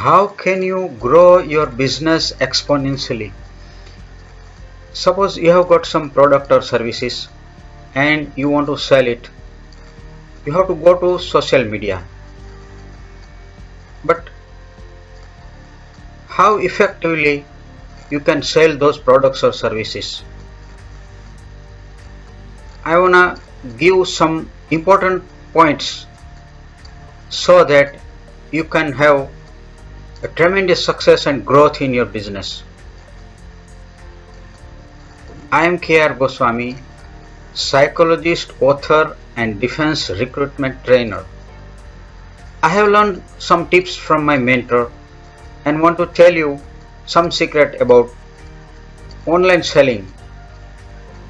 How can you grow your business exponentially? Suppose you have got some product or services and you want to sell it. You have to go to social media. But how effectively you can sell those products or services? I wanna give some important points so that you can have a tremendous success and growth in your business. I am K.R. Goswami, psychologist, author, and defense recruitment trainer. I have learned some tips from my mentor and want to tell you some secret about online selling.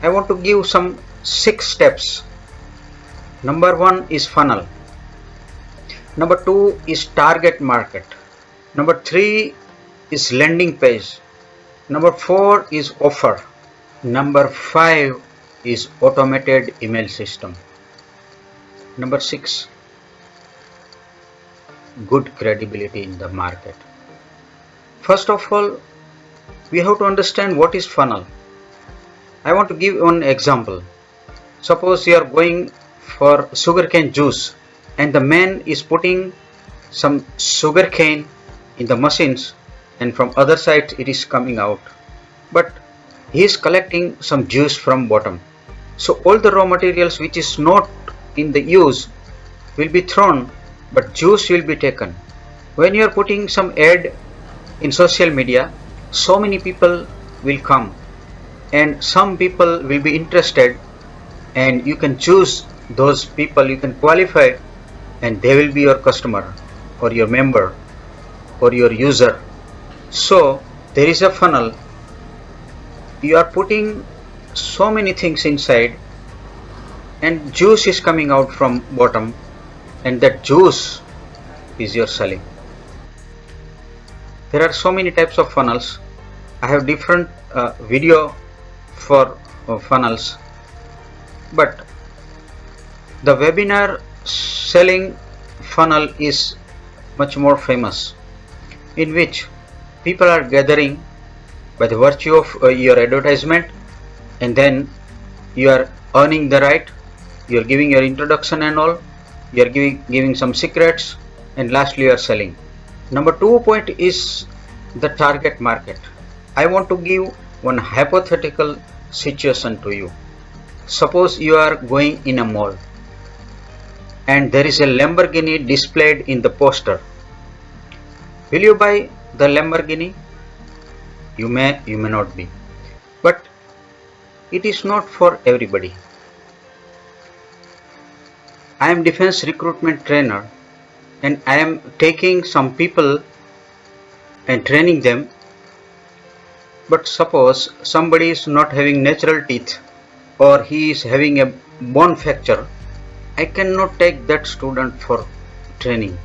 I want to give some 6 steps. Number 1 is funnel. Number 2 is target market. Number 3 is landing page. Number 4 is offer. Number 5 is automated email system. Number 6, good credibility in the market. First of all, we have to understand what is funnel. I want to give one example. Suppose you are going for sugarcane juice and the man is putting some sugarcane in the machines and from other side it is coming out. But he is collecting some juice from bottom. So all the raw materials which is not in the use will be thrown, but juice will be taken. When you are putting some ad in social media, so many people will come and some people will be interested, and you can choose those people, you can qualify, and they will be your customer or your member or your user. So there is a funnel. You are putting so many things inside and juice is coming out from bottom, and that juice is your selling. There are so many types of funnels. I have different video for funnels, but the webinar selling funnel is much more famous, in which people are gathering by the virtue of your advertisement, and then you are earning the right, you are giving your introduction and all, you are giving some secrets, and lastly you are selling. Number 2 point is the target market. I want to give one hypothetical situation to you. Suppose you are going in a mall and there is a Lamborghini displayed in the poster. Will you buy the Lamborghini? You may not be, but it is not for everybody. I am defense recruitment trainer and I am taking some people and training them. But suppose somebody is not having natural teeth or he is having a bone fracture, I cannot take that student for training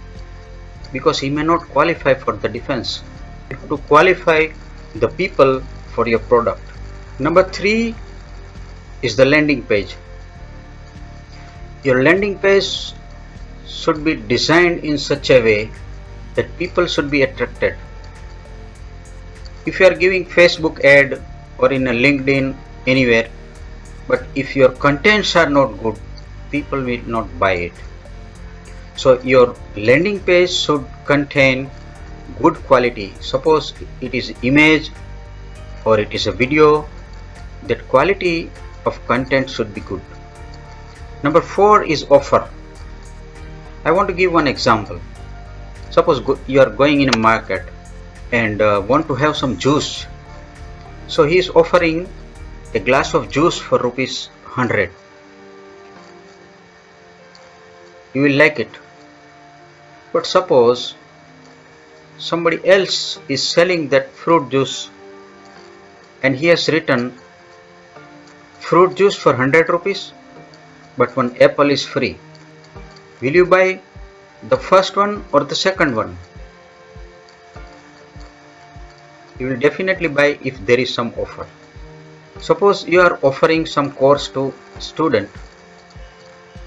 because he may not qualify for the defense. You have to qualify the people for your product. Number 3 is the landing page. Your landing page should be designed in such a way that people should be attracted. If you are giving Facebook ad or in a LinkedIn anywhere, but if your contents are not good, people will not buy it. So your landing page should contain good quality. Suppose it is image or it is a video, that quality of content should be good. Number 4 is offer. I want to give one example. Suppose you are going in a market and want to have some juice. So he is offering a glass of juice for rupees 100. You will like it. But suppose somebody else is selling that fruit juice and he has written fruit juice for 100 rupees, but one apple is free. Will you buy the first one or the second one? You will definitely buy if there is some offer. Suppose you are offering some course to student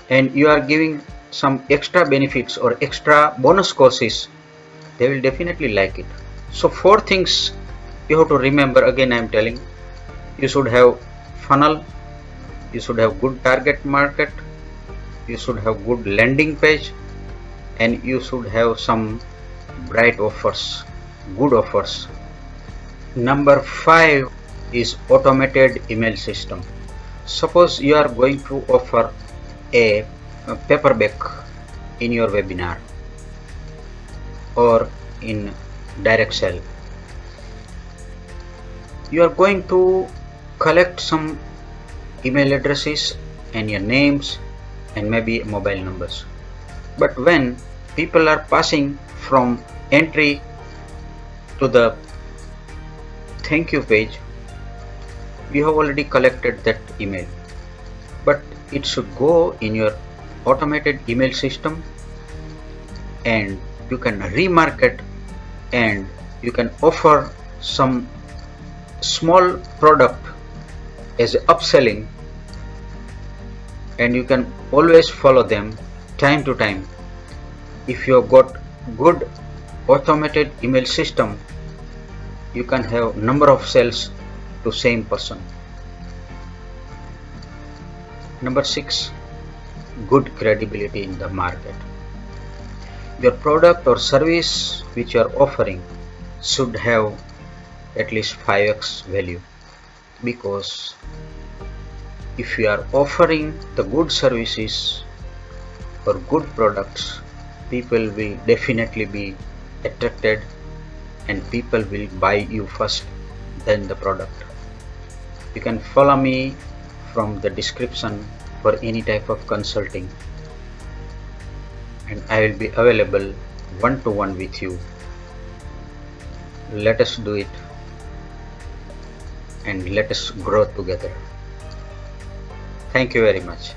and you are giving some extra benefits or extra bonus courses They will definitely like it. So 4 things you have to remember. Again I am telling, you should have funnel, you should have good target market, you should have good landing page, and you should have some bright offers, good offers. Number 5 is automated email system. Suppose you are going to offer a paperback in your webinar or in direct sell. You are going to collect some email addresses and your names and maybe mobile numbers. But when people are passing from entry to the thank you page, you have already collected that email, but it should go in your automated email system, and you can remarket and you can offer some small product as upselling, and you can always follow them time to time. If you have got good automated email system, you can have number of sales to same person. Number 6, good credibility in the market. Your product or service which you are offering should have at least 5x value, because if you are offering the good services or good products, people will definitely be attracted and people will buy you first, then the product. You can follow me from the description for any type of consulting, and I will be available one-to-one with you. Let us do it and let us grow together. Thank you very much.